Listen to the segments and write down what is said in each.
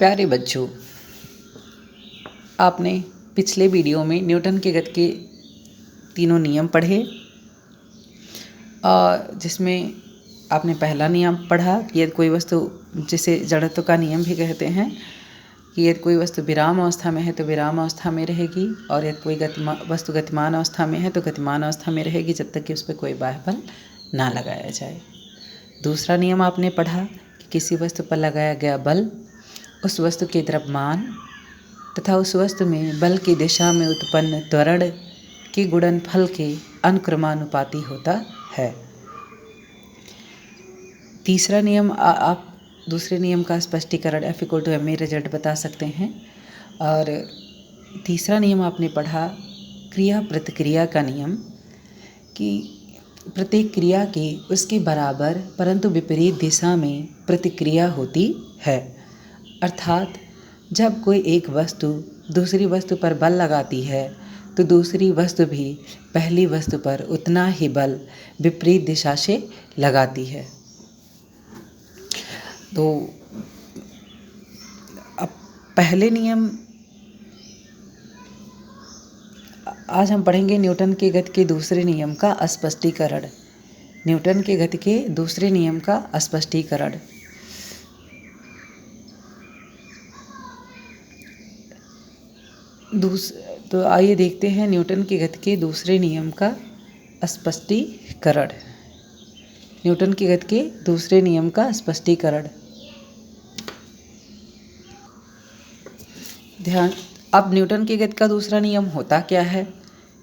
प्यारे बच्चों, आपने पिछले वीडियो में न्यूटन के गति के तीनों नियम पढ़े और जिसमें आपने पहला नियम पढ़ा कि यदि कोई वस्तु, जिसे जड़त्व का नियम भी कहते हैं, कि यदि कोई वस्तु विराम अवस्था में है तो विराम अवस्था में रहेगी और यदि कोई वस्तु गतिमान अवस्था में है तो गतिमान अवस्था में रहेगी जब तक कि उस पर कोई बाह्य बल ना लगाया जाए। दूसरा नियम आपने पढ़ा कि किसी वस्तु पर लगाया गया बल उस वस्तु के द्रव्यमान तथा उस वस्तु में बल की दिशा में उत्पन्न त्वरण के गुणनफल के अनुक्रमानुपाती होता है। तीसरा नियम आप दूसरे नियम का स्पष्टीकरण F=ma रिजल्ट बता सकते हैं। और तीसरा नियम आपने पढ़ा क्रिया प्रतिक्रिया का नियम, कि प्रत्येक क्रिया की उसके बराबर परंतु विपरीत दिशा में प्रतिक्रिया होती है। अर्थात जब कोई एक वस्तु दूसरी वस्तु पर बल लगाती है तो दूसरी वस्तु भी पहली वस्तु पर उतना ही बल विपरीत दिशा से लगाती है। तो अब पहले नियम आज हम पढ़ेंगे न्यूटन के गति के दूसरे नियम का स्पष्टीकरण। न्यूटन के गति के दूसरे नियम का स्पष्टीकरण। तो आइए देखते हैं न्यूटन की गति के दूसरे नियम का स्पष्टीकरण। न्यूटन की गति के दूसरे नियम का स्पष्टीकरण। ध्यान, अब न्यूटन की गति का दूसरा नियम होता क्या है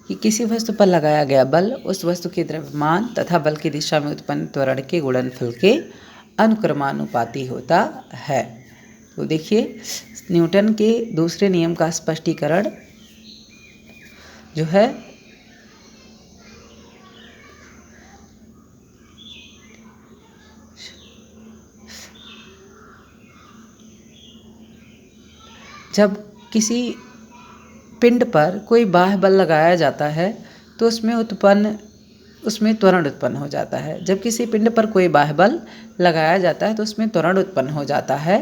कि किसी वस्तु पर लगाया गया बल उस वस्तु के द्रव्यमान तथा बल की दिशा में उत्पन्न त्वरण के गुणनफल के अनुक्रमानुपाती होता है। तो देखिए, न्यूटन के दूसरे नियम का स्पष्टीकरण जो है जब किसी पिंड पर कोई बाह्य बल लगाया जाता है तो उसमें त्वरण उत्पन्न हो जाता है। जब किसी पिंड पर कोई बाह्य बल लगाया जाता है तो उसमें त्वरण उत्पन्न हो जाता है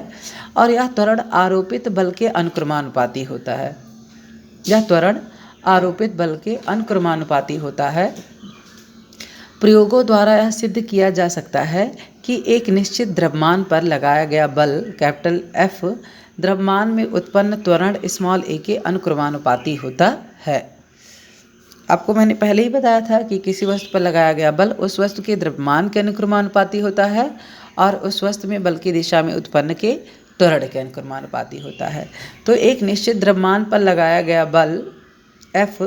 और यह त्वरण आरोपित बल के अनुक्रमानुपाती होता है। यह त्वरण आरोपित बल के अनुक्रमानुपाती होता है। प्रयोगों द्वारा यह सिद्ध किया जा सकता है कि एक निश्चित द्रव्यमान पर लगाया गया बल कैपिटल F द्रव्यमान में उत्पन्न त्वरण स्मॉल a के अनुक्रमानुपाती होता है। आपको मैंने पहले ही बताया था कि किसी वस्तु पर लगाया गया बल उस वस्तु के द्रव्यमान के अनुक्रमानुपाती होता है और उस वस्तु में बल की दिशा में उत्पन्न के त्वरण के अनुक्रमानुपाती होता है। तो एक निश्चित द्रव्यमान पर लगाया गया बल F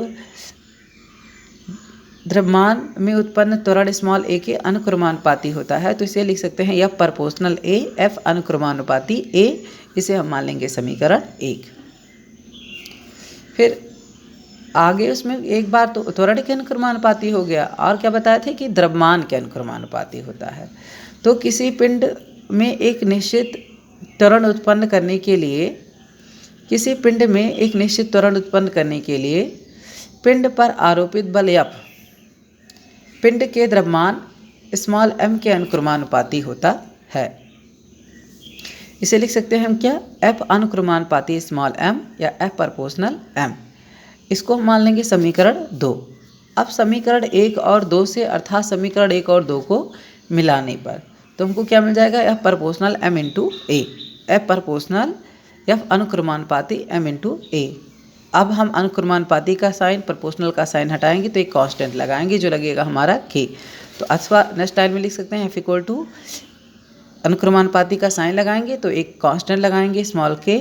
द्रव्यमान में उत्पन्न त्वरण स्मॉल a के अनुक्रमानुपाती होता है। तो इसे लिख सकते हैं F proportional A, F अनुक्रमानुपाती A। इसे हम मान लेंगे समीकरण 1। फिर आगे उसमें एक बार तो त्वरण के अनुक्रमानुपाती हो गया और क्या बताया थे कि द्रव्यमान के अनुक्रमानुपाती होता है। तो किसी पिंड में एक निश्चित त्वरण उत्पन्न करने के लिए पिंड पर आरोपित बल F पिंड के द्रव्यमान स्मॉल m के अनुक्रमानुपाती होता है। इसे लिख सकते हैं हम क्या, F अनुक्रमानुपाती स्मॉल m या F प्रोपोर्शनल m। इसको हम मान लेंगे समीकरण 2। अब समीकरण 1 और 2 से अर्थात समीकरण 1 और 2 को मिलाने पर तो हमको क्या मिल जाएगा, F proportional m into a। F proportional F अनुक्रमानुपाती m into a। अब हम अनुक्रमानुपाती का साइन प्रोपोर्शनल का साइन हटाएंगे तो एक कांस्टेंट लगाएंगे जो लगेगा हमारा k। तो अथवा नेक्स्ट टाइम में लिख सकते हैं F अनुक्रमानुपाती का साइन लगाएंगे तो एक कांस्टेंट लगाएंगे small k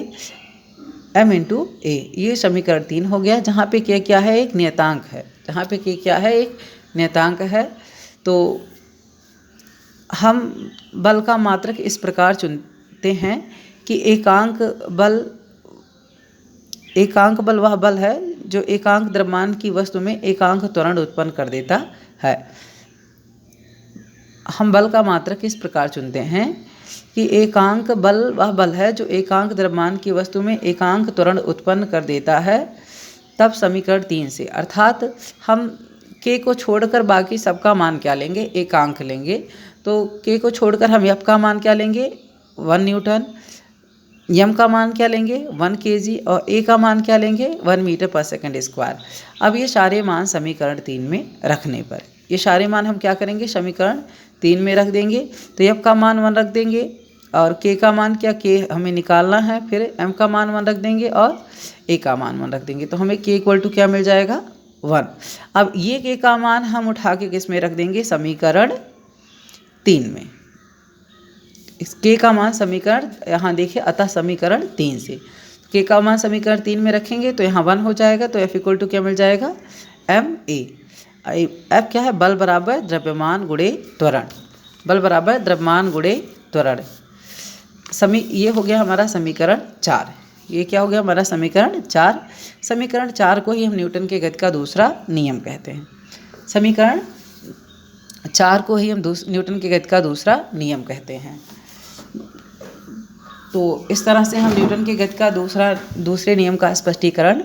m into a। ये समीकरण 3 हो गया, जहाँ पे k क्या है, एक नियतांक है। जहाँ पे k क्या है, एक नियतांक है। तो हम बल का मात्रक इस प्रकार चुनते हैं कि एकांक बल वह बल है जो एकांक द्रव्यमान की वस्तु में एकांक त्वरण उत्पन्न कर देता है। हम बल का मात्रक इस प्रकार चुनते हैं कि एकांक बल वह बल है जो एकांक द्रव्यमान की वस्तु में एकांक त्वरण उत्पन्न कर देता है। तब समीकरण 3 से अर्थात हम k को छोड़कर बाकी सबका मान क्या लेंगे, एकांक लेंगे। तो k को छोड़कर हम F का मान क्या लेंगे, 1 न्यूटन। यम का मान क्या लेंगे 1 kg और ए का मान क्या लेंगे 1 मीटर पर सेकंड स्क्वायर। अब ये सारे मान समीकरण 3 में रखने पर ये सारे मान हम क्या करेंगे समीकरण 3 में रख देंगे। तो एफ का मान 1 रख देंगे और के का मान क्या के हमें निकालना है, फिर एम का मान 1 रख देंगे और ए का मान 1 रख देंगे। तो हमें के इक्वल टू क्या मिल जाएगा 1। अब ये के का मान हम उठा के किस में रख देंगे समीकरण 3 में। इस के का मान समीकरण यहाँ देखिए अतः समीकरण 3 से के का मान समीकरण 3 में रखेंगे तो यहाँ 1 हो जाएगा। तो एफ इक्वल टू क्या मिल जाएगा एम ए। एफ क्या है बल बराबर द्रव्यमान गुणे त्वरण, बल बराबर द्रव्यमान गुणे त्वरण। ये हो गया हमारा समीकरण 4। ये क्या हो गया हमारा समीकरण 4। समीकरण 4 को ही हम न्यूटन के गति का दूसरा नियम कहते हैं। समीकरण 4 को ही हम न्यूटन के गति का दूसरा नियम कहते हैं। तो इस तरह से हम न्यूटन के गति का दूसरे नियम का स्पष्टीकरण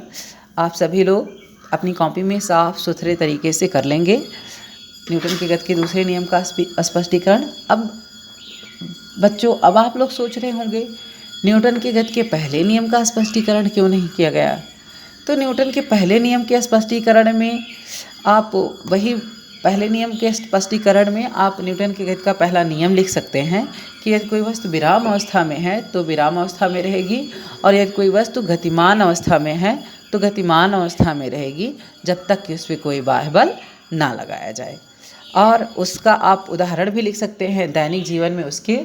आप सभी लोग अपनी कॉपी में साफ सुथरे तरीके से कर लेंगे। न्यूटन के गति के दूसरे नियम का स्पष्टीकरण। अब बच्चों अब आप लोग सोच रहे होंगे न्यूटन के गति के पहले नियम का स्पष्टीकरण क्यों नहीं किया गया। तो न्यूटन के पहले नियम के स्पष्टीकरण में आप वही पहले नियम के स्पष्टीकरण में आप न्यूटन के गति का पहला नियम लिख सकते हैं कि यदि कोई वस्तु विराम अवस्था में है तो विराम अवस्था में रहेगी और यदि कोई वस्तु गतिमान अवस्था में है तो गतिमान अवस्था में रहेगी जब तक कि उस पर कोई बाह्य बल ना लगाया जाए। और उसका आप उदाहरण भी लिख सकते हैं, दैनिक जीवन में उसके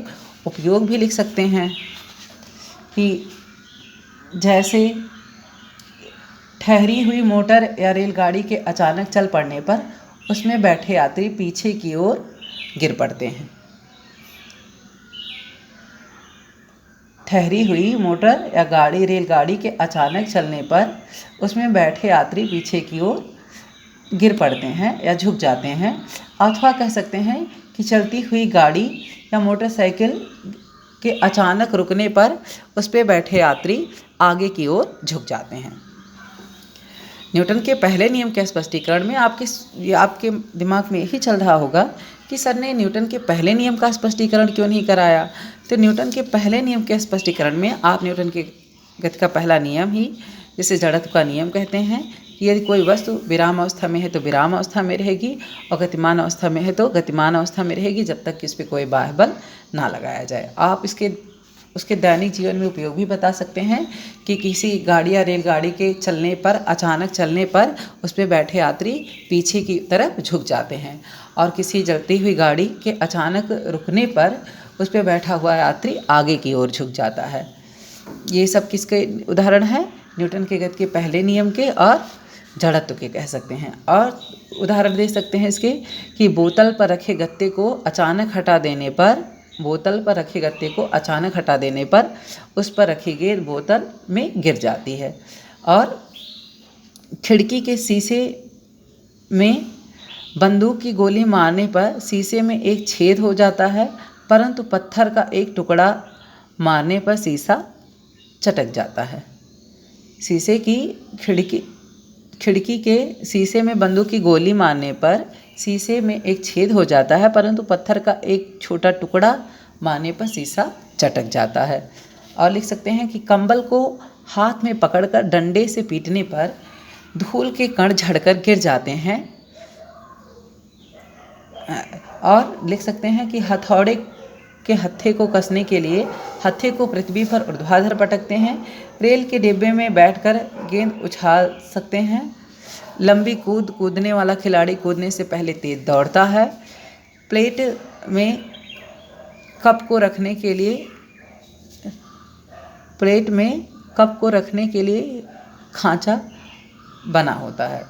उपयोग भी लिख सकते हैं कि जैसे ठहरी हुई मोटर या रेलगाड़ी के अचानक चल पड़ने पर उसमें बैठे यात्री पीछे की ओर गिर पड़ते हैं। ठहरी हुई मोटर या रेलगाड़ी के अचानक चलने पर उसमें बैठे यात्री पीछे की ओर गिर पड़ते हैं या झुक जाते हैं। अथवा कह सकते हैं कि चलती हुई गाड़ी या मोटरसाइकिल के अचानक रुकने पर उस पर बैठे यात्री आगे की ओर झुक जाते हैं। न्यूटन के पहले नियम के स्पष्टीकरण में आपके दिमाग में यही चल रहा होगा कि सर ने न्यूटन के पहले नियम का स्पष्टीकरण क्यों नहीं कराया। तो न्यूटन के पहले नियम के स्पष्टीकरण में आप न्यूटन के गति का पहला नियम ही जिसे जड़त्व का नियम कहते हैं कि यदि कोई वस्तु विराम अवस्था में है तो विराम अवस्था में रहेगी और गतिमान अवस्था में है तो गतिमान अवस्था में रहेगी जब तक कि इस पर कोई बाह्य बल ना लगाया जाए। आप उसके दैनिक जीवन में उपयोग भी बता सकते हैं कि किसी गाड़ी या रेलगाड़ी के चलने पर अचानक चलने पर उस पर बैठे यात्री पीछे की तरफ झुक जाते हैं और किसी जलती हुई गाड़ी के अचानक रुकने पर उस पर बैठा हुआ यात्री आगे की ओर झुक जाता है। ये सब किसके उदाहरण हैं न्यूटन के गति के पहले नियम के और जड़त्व के कह सकते हैं। और उदाहरण दे सकते हैं इसके कि बोतल पर रखे गत्ते को अचानक हटा देने पर उस पर रखी गेंद बोतल में गिर जाती है। और खिड़की के शीशे में बंदूक की गोली मारने पर शीशे में एक छेद हो जाता है परंतु पत्थर का एक टुकड़ा मारने पर शीशा चटक जाता है। खिड़की के शीशे में बंदूक की गोली मारने पर शीशे में एक छेद हो जाता है परंतु पत्थर का एक छोटा टुकड़ा मारने पर शीशा चटक जाता है। और लिख सकते हैं कि कंबल को हाथ में पकड़कर डंडे से पीटने पर धूल के कण झड़कर गिर जाते हैं। और लिख सकते हैं कि हथौड़े के हत्थे को कसने के लिए हत्थे को पृथ्वी पर ऊर्ध्वाधर पटकते हैं। रेल के डिब्बे में बैठकर गेंद उछाल सकते हैं। लंबी कूदने वाला खिलाड़ी कूदने से पहले तेज दौड़ता है। प्लेट में कप को रखने के लिए खांचा बना होता है।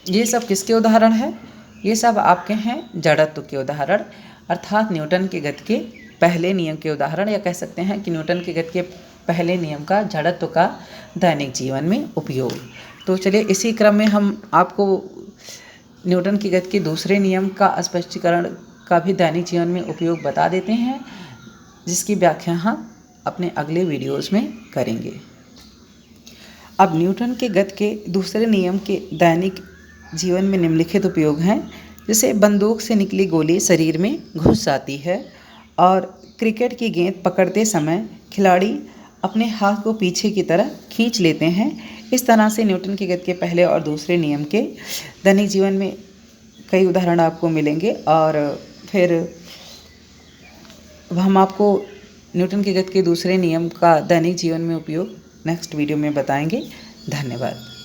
ये सब किसके उदाहरण हैं? ये सब आपके हैं जड़त्व के उदाहरण अर्थात न्यूटन के गति के पहले नियम के उदाहरण, या कह सकते हैं कि न्यूटन के गति के पहले नियम का जड़त्व का दैनिक जीवन में उपयोग। तो चलिए इसी क्रम में हम आपको न्यूटन की गति के दूसरे नियम का स्पष्टीकरण का भी दैनिक जीवन में उपयोग बता देते हैं, जिसकी व्याख्या हम अपने अगले वीडियोस में करेंगे। अब न्यूटन के गति के दूसरे नियम के दैनिक जीवन में निम्नलिखित उपयोग हैं। जैसे बंदूक से निकली गोली शरीर में घुस जाती है और क्रिकेट की गेंद पकड़ते समय खिलाड़ी अपने हाथ को पीछे की तरह खींच लेते हैं। इस तरह से न्यूटन के गति के पहले और दूसरे नियम के दैनिक जीवन में कई उदाहरण आपको मिलेंगे और फिर हम आपको न्यूटन के गति के दूसरे नियम का दैनिक जीवन में उपयोग नेक्स्ट वीडियो में बताएंगे। धन्यवाद।